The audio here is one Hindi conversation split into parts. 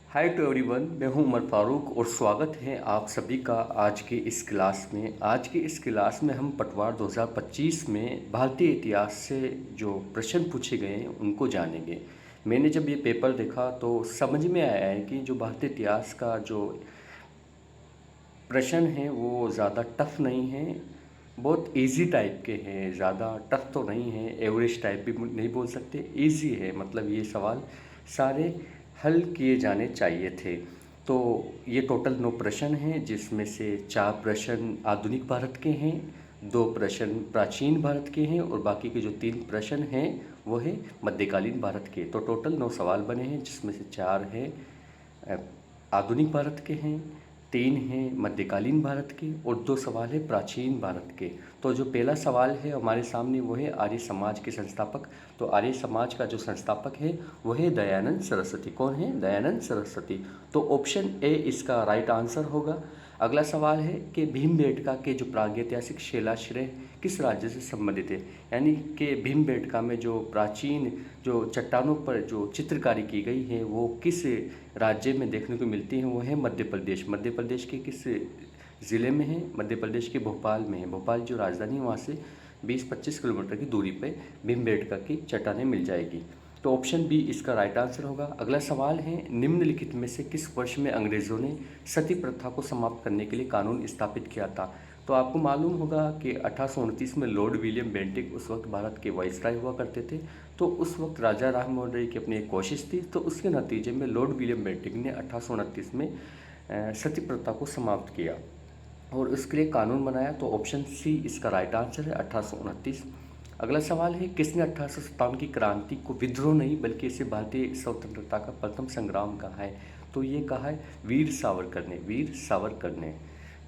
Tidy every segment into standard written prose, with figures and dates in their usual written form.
हाय टू एवरीवन, मैं हूं उमर फारूक और स्वागत है आप सभी का आज के इस क्लास में। आज के इस क्लास में हम पटवार 2025 में भारतीय इतिहास से जो प्रश्न पूछे गए हैं उनको जानेंगे। मैंने जब ये पेपर देखा तो समझ में आया है कि जो भारतीय इतिहास का जो प्रश्न है वो ज़्यादा टफ नहीं है, बहुत इजी टाइप के हैं, ज़्यादा टफ तो नहीं है, एवरेज टाइप भी नहीं बोल सकते, इजी है। मतलब ये सवाल सारे हल किए जाने चाहिए थे। तो ये टोटल 9 प्रश्न हैं, जिसमें से 4 प्रश्न आधुनिक भारत के हैं, 2 प्रश्न प्राचीन भारत के हैं और बाकी के जो 3 प्रश्न हैं वो है मध्यकालीन भारत के। तो टोटल 9 सवाल बने हैं, जिसमें से 4 हैं आधुनिक भारत के हैं, 3 हैं मध्यकालीन भारत के और 2 सवाल है प्राचीन भारत के। तो जो पहला सवाल है हमारे सामने वो है आर्य समाज के संस्थापक। तो आर्य समाज का जो संस्थापक है वो है दयानंद सरस्वती। कौन है? दयानंद सरस्वती। तो ऑप्शन ए इसका राइट आंसर होगा। अगला सवाल है कि भीमबेटका के जो प्रागैतिहासिक शिलाश्रय किस राज्य से संबंधित है, यानी कि भीमबेटका में जो प्राचीन जो चट्टानों पर जो चित्रकारी की गई है वो किस राज्य में देखने को मिलती हैं। वो है मध्य प्रदेश। मध्य प्रदेश के किस ज़िले में है? मध्य प्रदेश के भोपाल में है। भोपाल जो राजधानी है वहाँ से 20-25 किलोमीटर की दूरी पर भीमबेटका की चट्टानें मिल जाएगी। तो ऑप्शन बी इसका राइट आंसर होगा। अगला सवाल है निम्नलिखित में से किस वर्ष में अंग्रेज़ों ने सती प्रथा को समाप्त करने के लिए कानून स्थापित किया था? तो आपको मालूम होगा कि 1829 में लॉर्ड विलियम बेंटिक उस वक्त भारत के वाइसराय हुआ करते थे। तो उस वक्त राजा राममोहन राय की अपनी एक कोशिश थी, तो उसके नतीजे में लॉर्ड विलियम बेंटिक ने 1829 में सती प्रथा को समाप्त किया और उसके लिए कानून बनाया। तो ऑप्शन सी इसका राइट आंसर है, 1829। अगला सवाल है किसने 1857 की क्रांति को विद्रोह नहीं बल्कि इसे भारतीय स्वतंत्रता का प्रथम संग्राम कहा है? तो ये कहा है वीर सावरकर ने। वीर सावरकर ने।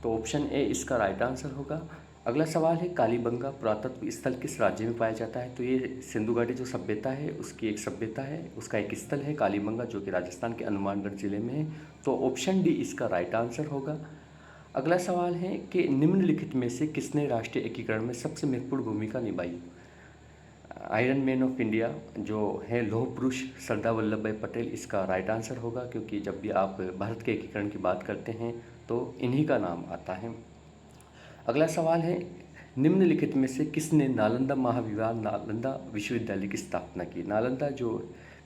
तो ऑप्शन ए इसका राइट आंसर होगा। अगला सवाल है कालीबंगा पुरातत्व स्थल किस राज्य में पाया जाता है? तो ये सिंधु घाटी जो सभ्यता है उसकी एक सभ्यता है, उसका एक स्थल है कालीबंगा, जो कि राजस्थान के हनुमानगढ़ जिले में है। तो ऑप्शन डी इसका राइट आंसर होगा। अगला सवाल है कि निम्नलिखित में से किसने राष्ट्रीय एकीकरण में सबसे महत्वपूर्ण भूमिका निभाई? आयरन मैन ऑफ इंडिया जो है लौह पुरुष सरदार वल्लभ भाई पटेल इसका राइट आंसर होगा, क्योंकि जब भी आप भारत के एकीकरण की बात करते हैं तो इन्हीं का नाम आता है। अगला सवाल है निम्नलिखित में से किसने नालंदा महाविहार नालंदा विश्वविद्यालय की स्थापना की? नालंदा जो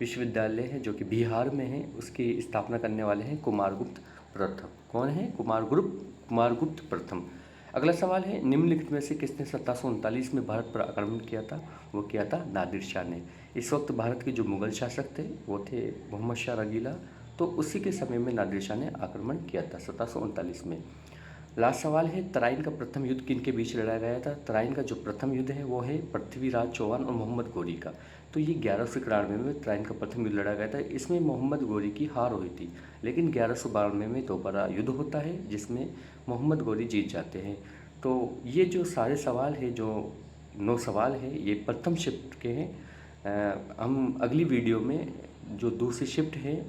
विश्वविद्यालय है जो कि बिहार में है उसकी स्थापना करने वाले हैं कुमारगुप्त प्रथम। कौन है? कुमारगुप्त प्रथम। अगला सवाल है निम्नलिखित में से किसने 1739 में भारत पर आक्रमण किया था? वो किया था नादिर शाह ने। इस वक्त भारत के जो मुगल शासक थे वो थे मोहम्मद शाह रंगीला, तो उसी के समय में नादिर शाह ने आक्रमण किया था 1739 में। लास्ट सवाल है तराइन का प्रथम युद्ध किन के बीच लड़ा गया था? तराइन का जो प्रथम युद्ध है वो है पृथ्वीराज चौहान और मोहम्मद गोरी का। तो ये 1191 में तराइन का प्रथम युद्ध लड़ा गया था। इसमें मोहम्मद गोरी की हार हुई थी, लेकिन 1192 में दोबारा युद्ध होता है जिसमें मोहम्मद गोरी जीत जाते हैं। तो ये जो सारे सवाल है, जो 9 सवाल है, ये प्रथम शिफ्ट के हैं। हम अगली वीडियो में जो दूसरी शिफ्ट है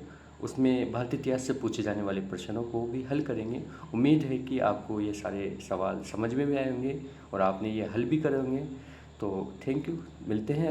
उसमें भारतीय इतिहास से पूछे जाने वाले प्रश्नों को भी हल करेंगे। उम्मीद है कि आपको ये सारे सवाल समझ में भी आए होंगे और आपने ये हल भी करे होंगे। तो थैंक यू, मिलते हैं।